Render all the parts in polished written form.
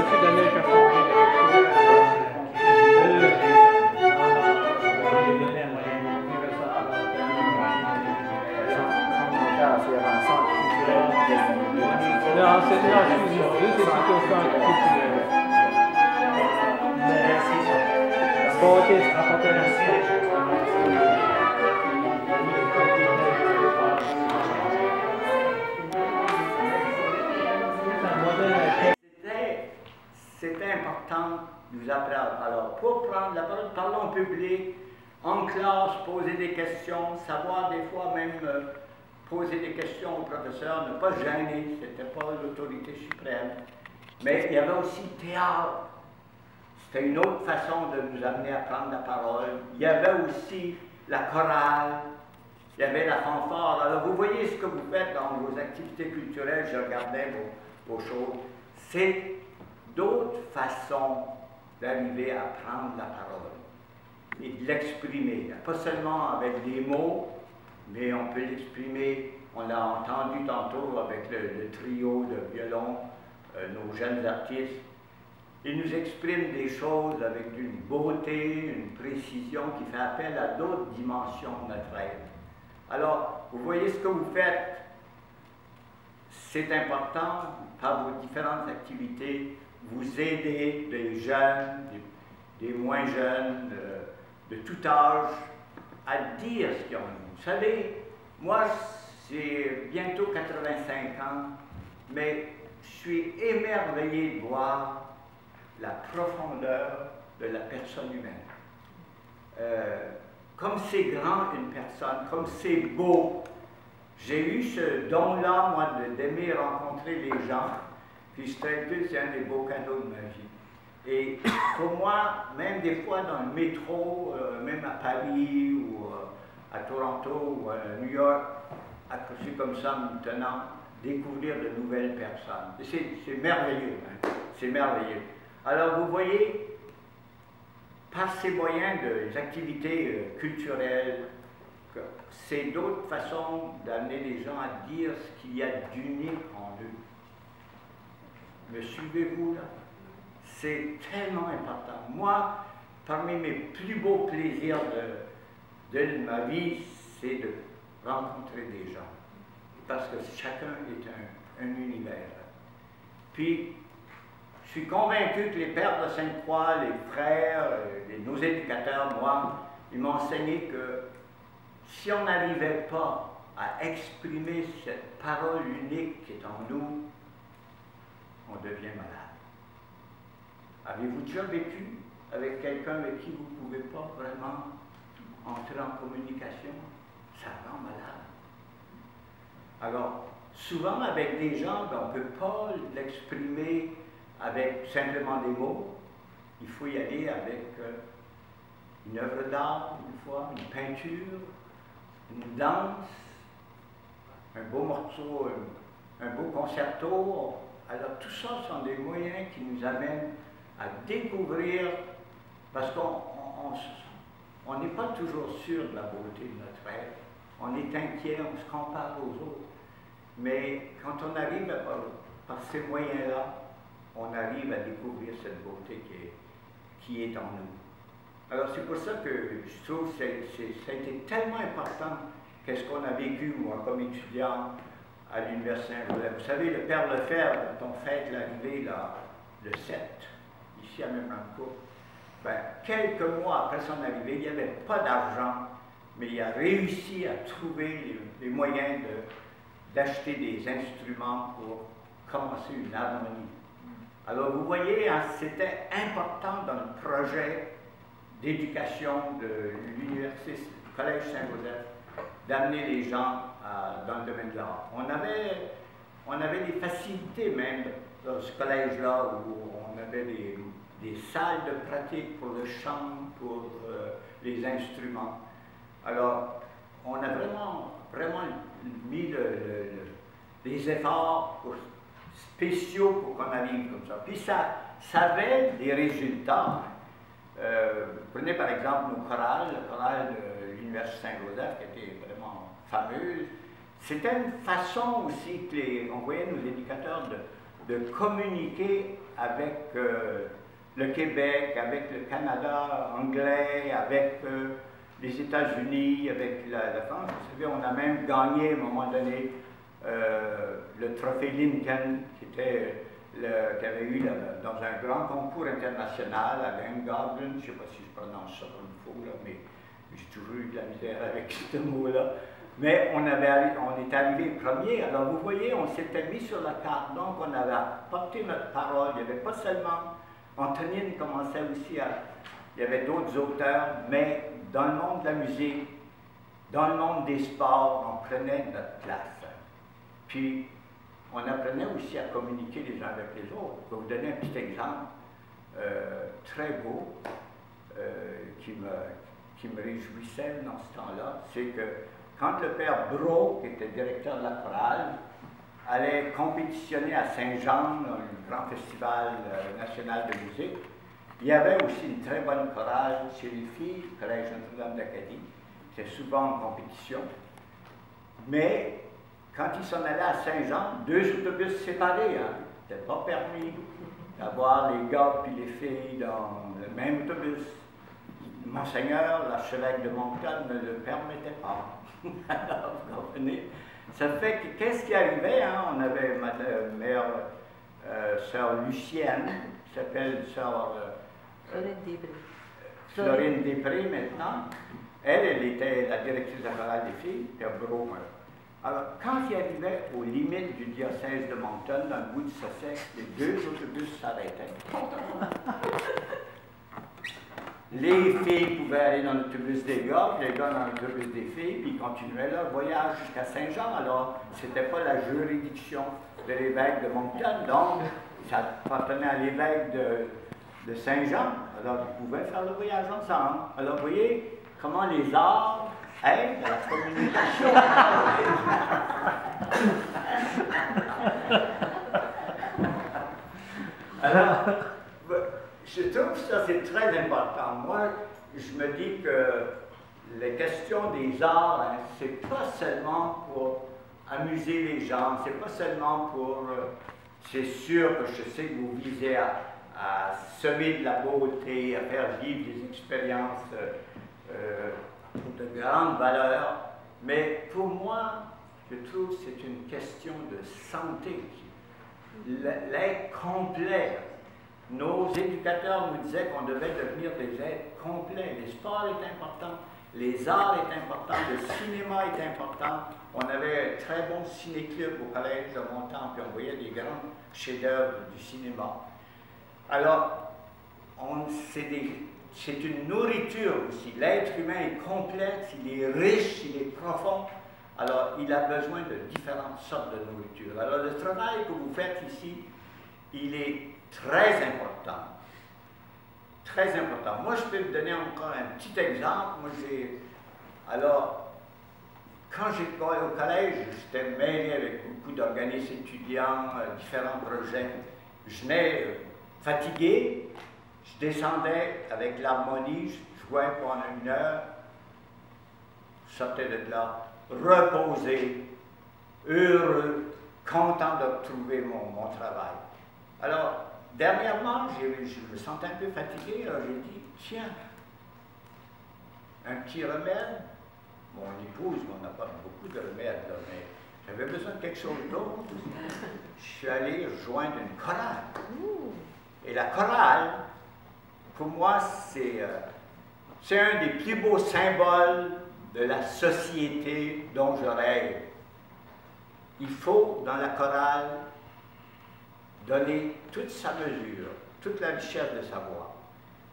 M. Daniel Castor. Non, c'est là, je suis ici, c'est situation culturelle. Bon, ok, c'est rapporté à C'était important de nous apprendre. Alors, pour prendre la parole, parlons en public, en classe, poser des questions, savoir des fois même poser des questions au professeur, ne pas gêner, ce n'était pas l'autorité suprême. Mais il y avait aussi le théâtre. C'était une autre façon de nous amener à prendre la parole. Il y avait aussi la chorale, il y avait la fanfare. Alors, vous voyez ce que vous faites dans vos activités culturelles, je regardais vos choses. C'est d'autres façons d'arriver à prendre la parole et de l'exprimer. Pas seulement avec des mots, mais on peut l'exprimer. On l'a entendu tantôt avec le trio de violon, nos jeunes artistes. Ils nous expriment des choses avec une beauté, une précision qui fait appel à d'autres dimensions de notre être. Alors, vous voyez ce que vous faites. C'est important, par vos différentes activités, vous aider des jeunes, des moins jeunes, de tout âge, à dire ce qu'ils ont. Vous savez, moi, j'ai bientôt 85 ans, mais je suis émerveillé de voir la profondeur de la personne humaine. Comme c'est grand une personne, comme c'est beau. J'ai eu ce don-là, moi, d'aimer rencontrer les gens. Puis c'est un des beaux cadeaux de ma vie. Et pour moi, même des fois dans le métro, même à Paris ou à Toronto ou à New York, accroché comme ça, maintenant, découvrir de nouvelles personnes. C'est merveilleux, hein? C'est merveilleux. Alors vous voyez, par ces moyens des activités culturelles, c'est d'autres façons d'amener les gens à dire ce qu'il y a d'unique en eux. Me suivez-vous là? C'est tellement important. Moi, parmi mes plus beaux plaisirs de ma vie, c'est de rencontrer des gens. Parce que chacun est un univers. Puis, je suis convaincu que les pères de Sainte-Croix, les frères, nos éducateurs, moi, ils m'ont enseigné que si on n'arrivait pas à exprimer cette parole unique qui est en nous, on devient malade. Avez-vous déjà vécu avec quelqu'un avec qui vous ne pouvez pas vraiment entrer en communication? Ça rend malade. Alors, souvent avec des gens, on ne peut pas l'exprimer avec simplement des mots. Il faut y aller avec une œuvre d'art, une fois, une peinture, une danse, un beau morceau, un beau concerto. Alors tout ça sont des moyens qui nous amènent à découvrir, parce qu'on n'est pas toujours sûr de la beauté de notre être. On est inquiet, on se compare aux autres. Mais quand on arrive par ces moyens-là, on arrive à découvrir cette beauté qui est en nous. Alors c'est pour ça que je trouve que ça a été tellement important qu'est-ce qu'on a vécu, moi, comme étudiant à l'Université Saint-Joseph. Vous savez, le Père Lefebvre, quand on fête l'arrivée, le 7, ici à Memramcourt, ben, quelques mois après son arrivée, il n'y avait pas d'argent, mais il a réussi à trouver les moyens d'acheter des instruments pour commencer une harmonie. Alors vous voyez, hein, c'était important dans le projet d'éducation de l'Université du Collège Saint-Joseph d'amener les gens dans le domaine de l'art. On avait des facilités même dans ce collège-là où on avait des salles de pratique pour le chant, pour les instruments. Alors, on a vraiment mis des efforts spéciaux pour qu'on arrive comme ça. Puis ça avait des résultats. Prenez par exemple nos chorales, la chorale de l'Université Saint-Joseph qui était vraiment fameuse. C'était une façon aussi que on voyait nos éducateurs de communiquer avec le Québec, avec le Canada anglais, avec les États-Unis, avec la France. Vous savez, on a même gagné à un moment donné le trophée Lincoln, qui avait eu dans un grand concours international à Gordon, je ne sais pas si je prononce ça comme il faut, là, mais j'ai toujours eu de la misère avec ce mot-là. Mais on est arrivé premier. Alors vous voyez, on s'était mis sur la carte, donc on avait apporté notre parole. Il n'y avait pas seulement, Antonine commençait aussi il y avait d'autres auteurs, mais dans le monde de la musique, dans le monde des sports, on prenait notre place. Puis, on apprenait aussi à communiquer les uns avec les autres. Je vais vous donner un petit exemple très beau qui me réjouissait dans ce temps-là. C'est que quand le père Brault, qui était directeur de la chorale, allait compétitionner à Saint-Jean, dans le grand festival national de musique, il y avait aussi une très bonne chorale chez les filles, le Collège Notre-Dame d'Acadie. C'était souvent en compétition. Mais quand ils s'en allaient à Saint-Jean, 2 autobus séparés, hein, c'était pas permis d'avoir les gars et les filles dans le même autobus. Monseigneur, l'archevêque de Moncton, ne le permettait pas. Alors, vous comprenez? Ça fait que, qu'est-ce qui arrivait? Hein? On avait ma mère, sœur Lucienne, qui s'appelle sœur Florine Després maintenant. Elle était la directrice de la chorale des filles, Père Brault. Alors, quand il arrivait aux limites du diocèse de Moncton, dans le bout du Sussex, les 2 autobus s'arrêtaient. Les filles pouvaient aller dans l'autobus des gars, puis les gars dans l'autobus des filles, puis ils continuaient leur voyage jusqu'à Saint-Jean. Alors, ce n'était pas la juridiction de l'évêque de Moncton, donc ça appartenait à l'évêque de Saint-Jean. Alors, ils pouvaient faire le voyage ensemble. Alors, vous voyez comment les arts aident à la communication. Alors, je trouve que ça c'est très important. Moi, je me dis que les questions des arts, hein, c'est pas seulement pour amuser les gens, c'est pas seulement pour... c'est sûr que je sais que vous visez à semer de la beauté, à faire vivre des expériences de grande valeur, mais pour moi, je trouve que c'est une question de santé. L'être complet. Nos éducateurs nous disaient qu'on devait devenir des êtres complets. Les sports est important, les arts est important, le cinéma est important. On avait un très bon ciné-club au collège de Moncton, puis on voyait des grands chefs-d'œuvre du cinéma. Alors, c'est une nourriture aussi. L'être humain est complexe, il est riche, il est profond. Alors, il a besoin de différentes sortes de nourriture. Alors, le travail que vous faites ici, il est très important. Très important. Moi, je peux vous donner encore un petit exemple. Moi, alors, quand j'étais au collège, j'étais mêlé avec beaucoup d'organismes étudiants, différents projets. Je venais fatigué, je descendais avec l'harmonie, je jouais pendant 1 heure, je sortais de là, reposé, heureux, content de retrouver mon travail. Alors, dernièrement, je me sentais un peu fatigué, alors j'ai dit, tiens, un petit remède. Mon épouse m'en a pas beaucoup de remèdes, là, mais j'avais besoin de quelque chose d'autre. Je suis allé rejoindre une chorale. Et la chorale, pour moi, c'est un des plus beaux symboles de la société dont je rêve. Il faut, dans la chorale, donner toute sa mesure, toute la richesse de sa voix.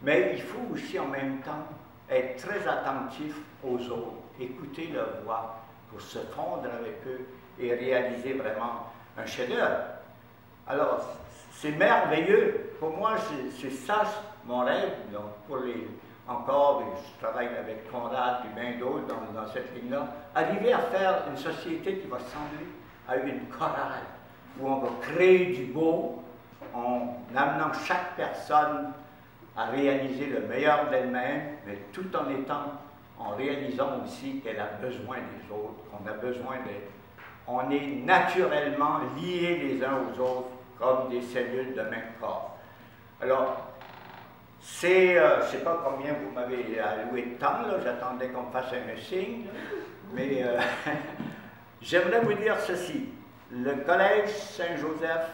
Mais il faut aussi en même temps être très attentif aux autres, écouter leur voix pour se fondre avec eux et réaliser vraiment un chef-d'œuvre. Alors, c'est merveilleux. Pour moi, c'est ça mon rêve. Donc, encore, je travaille avec Conrad et bien d'autres dans cette ligne-là, arriver à faire une société qui va ressembler à une chorale, où on va créer du beau en amenant chaque personne à réaliser le meilleur d'elle-même, mais tout en réalisant aussi qu'elle a besoin des autres, qu'on a besoin d'être. On est naturellement liés les uns aux autres comme des cellules de même corps. Alors, c'est, je ne sais pas combien vous m'avez alloué de temps, j'attendais qu'on me fasse un signe, mais j'aimerais vous dire ceci. Le Collège Saint-Joseph,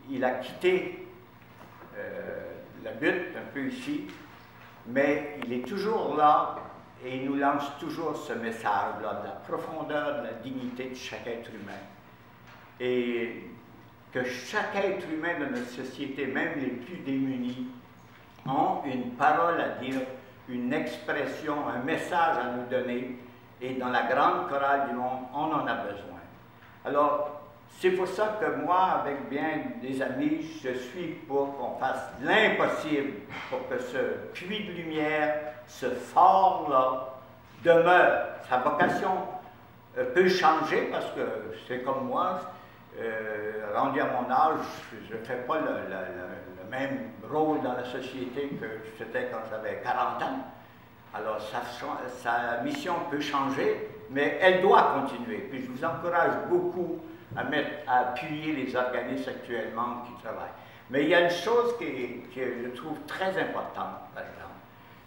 il a quitté la butte un peu ici, mais il est toujours là et il nous lance toujours ce message-là de la profondeur, de la dignité de chaque être humain. Et que chaque être humain de notre société, même les plus démunis, ont une parole à dire, une expression, un message à nous donner, et dans la grande chorale du monde, on en a besoin. Alors, c'est pour ça que moi, avec bien des amis, je suis pour qu'on fasse l'impossible pour que ce puits de lumière, ce phare-là, demeure. Sa vocation peut changer parce que c'est comme moi, rendu à mon âge, je ne fais pas le même rôle dans la société que c'était quand j'avais 40 ans. Alors sa mission peut changer, mais elle doit continuer. Puis je vous encourage beaucoup à appuyer les organismes actuellement qui travaillent. Mais il y a une chose que je trouve très importante, par exemple,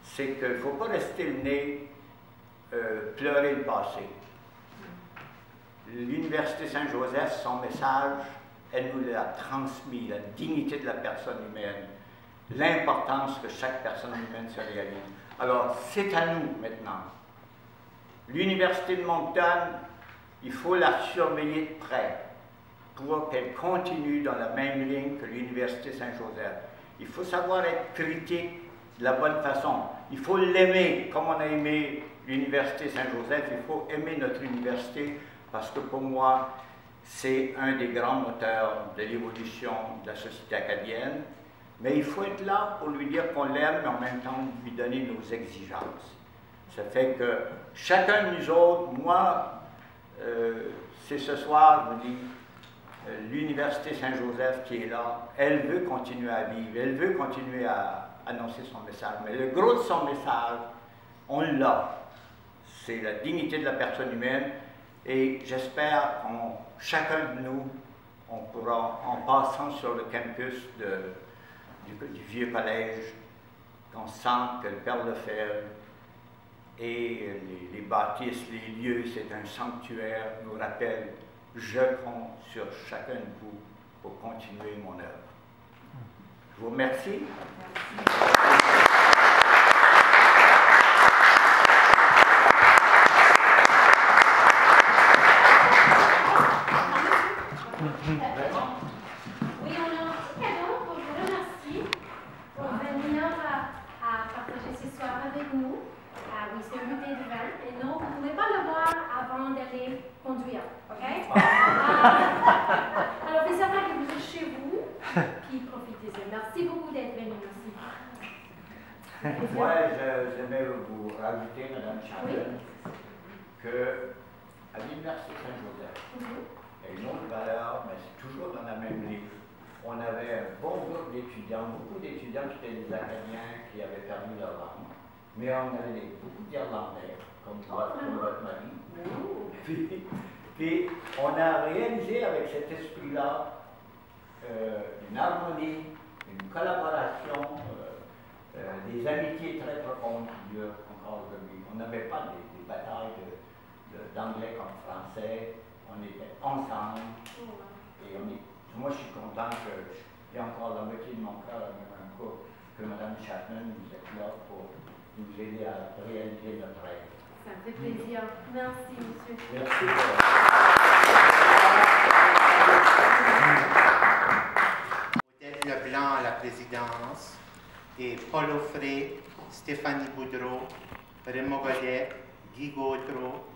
c'est qu'il ne faut pas rester le nez, pleurer le passé. L'Université Saint-Joseph, son message, elle nous l'a transmis, la dignité de la personne humaine, l'importance que chaque personne humaine se réalise. Alors, c'est à nous maintenant. L'Université de Moncton, il faut la surveiller de près pour qu'elle continue dans la même ligne que l'Université Saint-Joseph. Il faut savoir être critique de la bonne façon. Il faut l'aimer, comme on a aimé l'Université Saint-Joseph, il faut aimer notre université, parce que pour moi, c'est un des grands moteurs de l'évolution de la société acadienne. Mais il faut être là pour lui dire qu'on l'aime, mais en même temps lui donner nos exigences. Ça fait que chacun de nous autres, moi, c'est ce soir, je me dis, l'Université Saint-Joseph qui est là, elle veut continuer à vivre, elle veut continuer à annoncer son message. Mais le gros de son message, on l'a. C'est la dignité de la personne humaine. Et j'espère qu'chacun de nous, on pourra, en passant sur le campus du vieux collège, qu'on sente que le Père Lefebvre et les bâtisses, les lieux, c'est un sanctuaire, nous rappelle, je compte sur chacun de vous pour continuer mon œuvre. Je vous remercie. Oui, on a un petit cadeau pour vous remercier pour venir à partager ce soir avec nous. Oui, c'est une bouteille de vin. Et non, vous ne pouvez pas le boire avant d'aller conduire, OK? Alors, c'est certain que vous êtes chez vous, puis profitez-en. Merci beaucoup d'être venu aussi. Moi, j'aimerais vous rajouter, Mme Chapelle, qu'à l'Université Saint-Joseph, il y a une autre valeur, mais c'est toujours dans la même ligne. On avait un bon groupe d'étudiants, beaucoup d'étudiants qui étaient des Acadiens qui avaient perdu leur langue, mais on avait beaucoup d'Irlandais, comme votre mari. Puis on a réalisé avec cet esprit-là une harmonie, une collaboration, des amitiés très profondes qui durent encore aujourd'hui. On n'avait pas des batailles d'anglais comme français, on était ensemble. Et moi, je suis content qu'il y ait encore la moitié de mon cœur, même un coup, que Mme Chapman nous êtes là pour nous aider à réaliser notre rêve. Ça me fait plaisir. Merci, monsieur. Merci. Odette Leblanc à la présidence et Paul Offray, Stéphanie Boudreau, Raymond Godet, Guy Gautreau,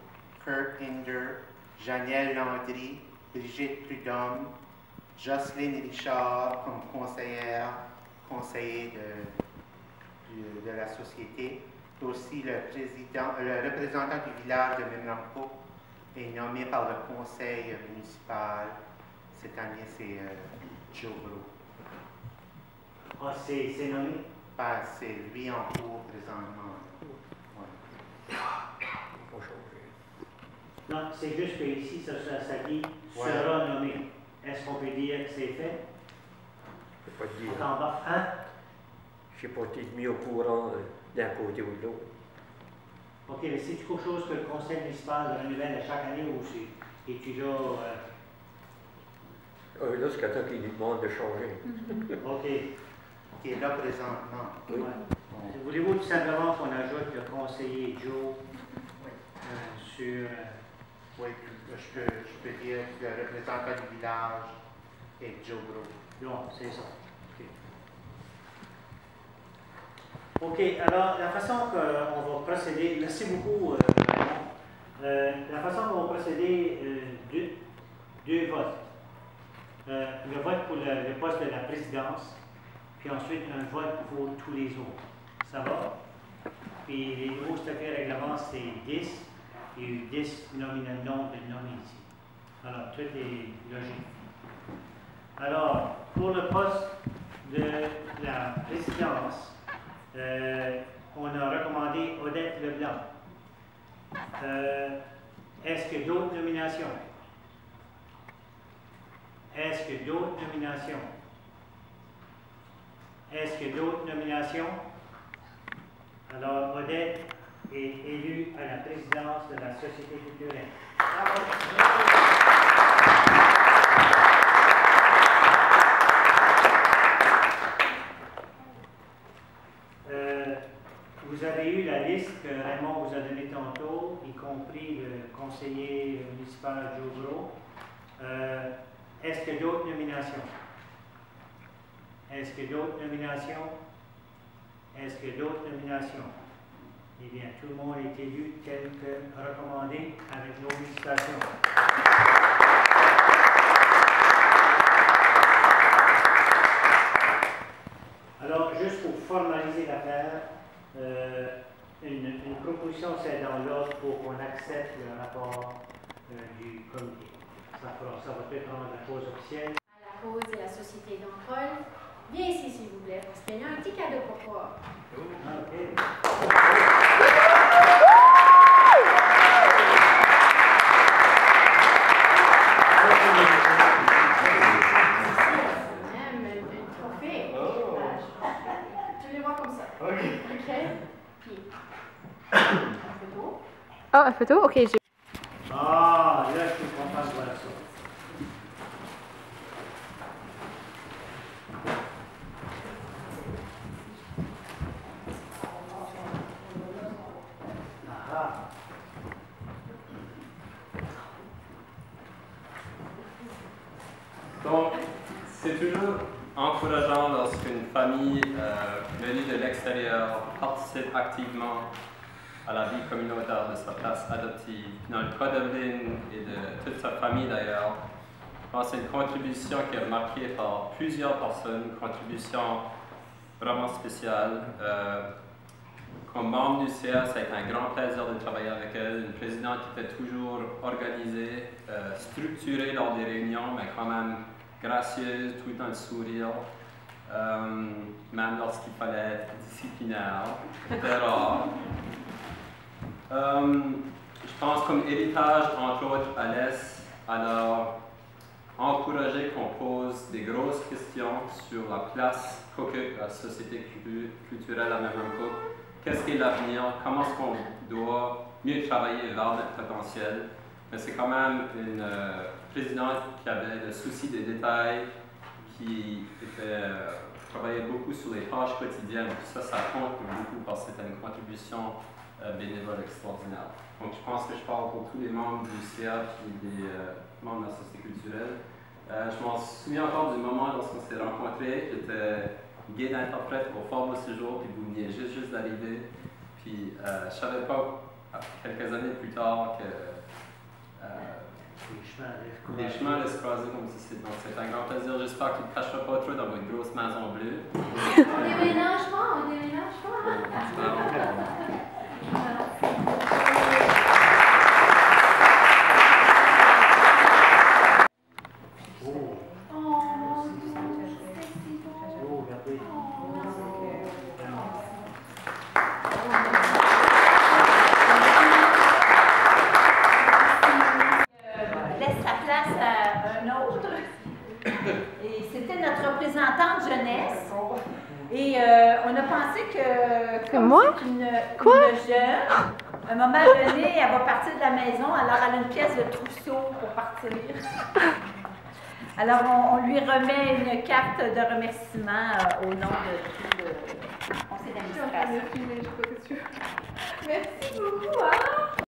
Kurt Hinder, Janielle Landry, Brigitte Prudhomme, Jocelyne Richard comme conseiller de la société, et aussi le représentant du village de Memramco est nommé par le conseil municipal. Cette année, c'est Joe Bro. Ah, c'est nommé? C'est lui en cours présentement. Ouais. Non, c'est juste qu'ici, ça dit Ouais. sera nommé. est-ce qu'on peut dire que c'est fait? Je ne peux pas te dire. En bas, hein? Je n'ai pas été mis au courant d'un côté ou de l'autre. OK, mais c'est quelque chose que le conseil municipal renouvelle à chaque année ou c'est toujours... Là, c'est quelqu'un qui lui demande de changer. OK. Qui est là présentement. Oui. Ouais. Voulez-vous tout simplement qu'on ajoute le conseiller Joe sur... Oui, je peux dire que le représentant du village est Joe Gros. Non, c'est ça. OK, alors la façon qu'on va procéder, merci beaucoup Raymond. La façon qu'on va procéder, deux votes. Le vote pour le poste de la présidence, puis ensuite un vote pour tous les autres. Ça va? Puis les nouveaux statuts règlements, c'est 10. Il y a eu 10 noms de nommés ici. Alors, tout est logique. Alors, pour le poste de la présidence, on a recommandé Odette Leblanc. Est-ce que d'autres nominations? Est-ce que d'autres nominations? Est-ce que d'autres nominations? Alors, Odette est élue à la présidence de la Société culturelle. Vous avez eu la liste que Raymond vous a donnée tantôt, y compris le conseiller municipal Joe Gros. Est-ce que d'autres nominations? Est-ce que d'autres nominations? Est-ce que d'autres nominations? Eh bien, tout le monde est élu tel que recommandé avec nos félicitations. Alors, juste pour formaliser l'affaire, une proposition, c'est dans l'ordre pour qu'on accepte le rapport du comité. Ça va peut-être rendre la cause officielle. À la cause de la Société d'Ancol, viens ici s'il vous plaît, parce qu'il y a un petit cadeau pour toi. Même un trophée. Tu les vois comme ça. OK. Puis, un photo. Oh, une photo? OK, j'ai... Ah, là, je suis content de voir ça. Donc, c'est toujours encourageant lorsqu'une famille venue de l'extérieur participe activement à la vie communautaire de sa place adoptive. Dans le cas d'Evelyn et de toute sa famille d'ailleurs, je pense que c'est une contribution qui est remarquée par plusieurs personnes, une contribution vraiment spéciale. Comme membre du CA, ça a été un grand plaisir de travailler avec elle, une présidente qui était toujours organisée, structurée lors des réunions, mais quand même gracieuse, tout dans le sourire, même lorsqu'il fallait être disciplinaire, c'était rare. Je pense comme héritage, entre autres, elle laisse alors encourager qu'on pose des grosses questions sur la place qu'occupe la société culturelle à Memramcook. Qu'est-ce qu'est l'avenir? Comment est-ce qu'on doit mieux travailler vers notre potentiel? Mais c'est quand même une présidente qui avait le souci des détails, qui travaillait beaucoup sur les tâches quotidiennes. Tout ça, ça compte beaucoup parce que c'était une contribution bénévole extraordinaire. Donc, je pense que je parle pour tous les membres du CA et des membres de la société culturelle. Je m'en souviens encore du moment lorsqu'on s'est rencontrés. J'étais guide interprète au Fort Beau Séjour, puis vous veniez juste d'arriver. Puis je ne savais pas, quelques années plus tard, que les chemins allaient se croiser comme ceci. Donc c'est un grand plaisir. J'espère qu'il ne crachera pas trop dans votre grosse maison bleue. On déménage pas, on déménage pas. Laisse sa place à un autre. représentante jeunesse. Et on a pensé que comme Moi? c'est une Quoi? jeune, à un moment donné, elle va partir de la maison, alors elle a une pièce de trousseau pour partir. Alors, on lui remet une carte de remerciement au nom de tout le conseil d'administration. Merci beaucoup, hein?